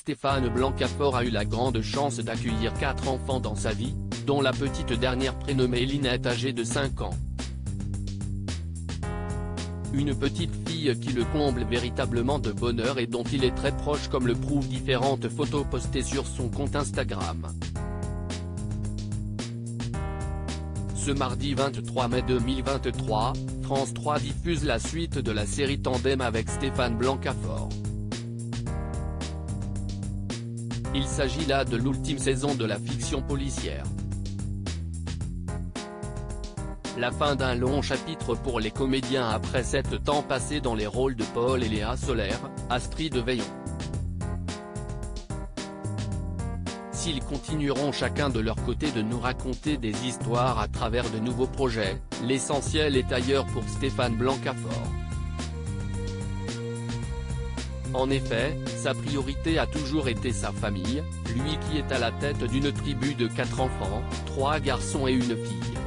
Stéphane Blancafort a eu la grande chance d'accueillir 4 enfants dans sa vie, dont la petite dernière prénommée Linette âgée de 5 ans. Une petite fille qui le comble véritablement de bonheur et dont il est très proche comme le prouvent différentes photos postées sur son compte Instagram. Ce mardi 23 mai 2023, France 3 diffuse la suite de la série Tandem avec Stéphane Blancafort. Il s'agit là de l'ultime saison de la fiction policière. La fin d'un long chapitre pour les comédiens après 7 ans passés dans les rôles de Paul et Léa Solaire, Astrid Veillon. S'ils continueront chacun de leur côté de nous raconter des histoires à travers de nouveaux projets, l'essentiel est ailleurs pour Stéphane Blancafort. En effet, sa priorité a toujours été sa famille, lui qui est à la tête d'une tribu de 4 enfants, 3 garçons et une fille.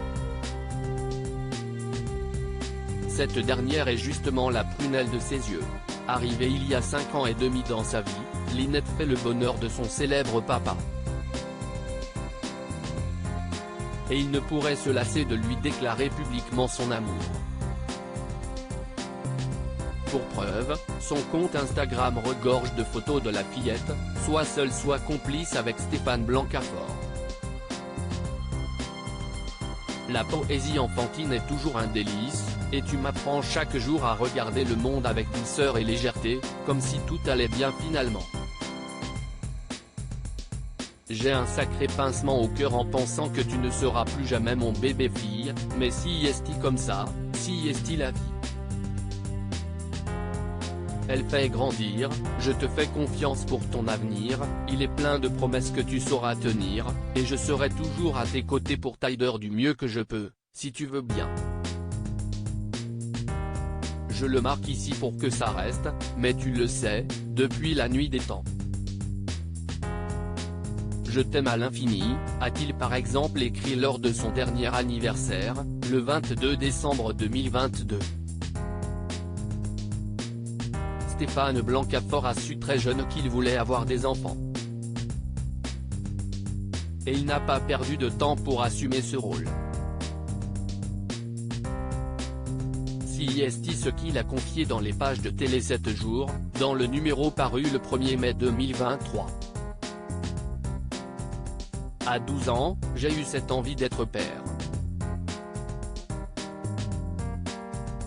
Cette dernière est justement la prunelle de ses yeux. Arrivée il y a 5 ans et demi dans sa vie, Linette fait le bonheur de son célèbre papa. Et il ne pourrait se lasser de lui déclarer publiquement son amour. Pour preuve, son compte Instagram regorge de photos de la fillette, soit seule soit complice avec Stéphane Blancafort. La poésie enfantine est toujours un délice, et tu m'apprends chaque jour à regarder le monde avec douceur et légèreté, comme si tout allait bien finalement. J'ai un sacré pincement au cœur en pensant que tu ne seras plus jamais mon bébé fille, mais si est-il comme ça, si est-il la vie. Elle fait grandir, je te fais confiance pour ton avenir, il est plein de promesses que tu sauras tenir, et je serai toujours à tes côtés pour t'aider du mieux que je peux, si tu veux bien. Je le marque ici pour que ça reste, mais tu le sais, depuis la nuit des temps. Je t'aime à l'infini, a-t-il par exemple écrit lors de son dernier anniversaire, le 22 décembre 2022. Stéphane Blancafort a su très jeune qu'il voulait avoir des enfants. Et il n'a pas perdu de temps pour assumer ce rôle. Si est ce qu'il a confié dans les pages de Télé 7 jours, dans le numéro paru le 1er mai 2023. À 12 ans, j'ai eu cette envie d'être père.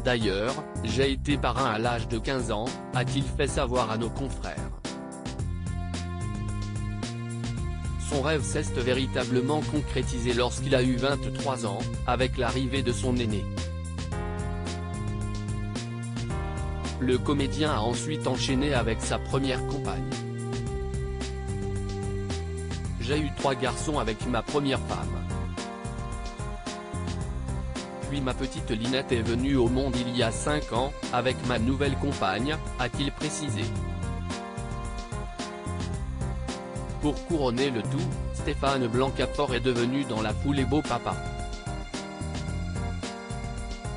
D'ailleurs, j'ai été parrain à l'âge de 15 ans, a-t-il fait savoir à nos confrères. Son rêve s'est véritablement concrétisé lorsqu'il a eu 23 ans, avec l'arrivée de son aîné. Le comédien a ensuite enchaîné avec sa première compagne. J'ai eu 3 garçons avec ma première femme. Puis ma petite Linette est venue au monde il y a 5 ans, avec ma nouvelle compagne, a-t-il précisé. Pour couronner le tout, Stéphane Blancafort est devenu dans la foulée beau papa.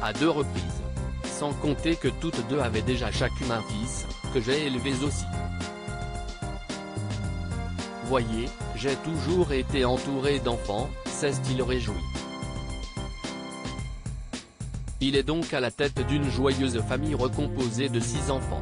À 2 reprises. Sans compter que toutes deux avaient déjà chacune un fils, que j'ai élevés aussi. Voyez, j'ai toujours été entouré d'enfants, s'est-il réjoui. Il est donc à la tête d'une joyeuse famille recomposée de 6 enfants.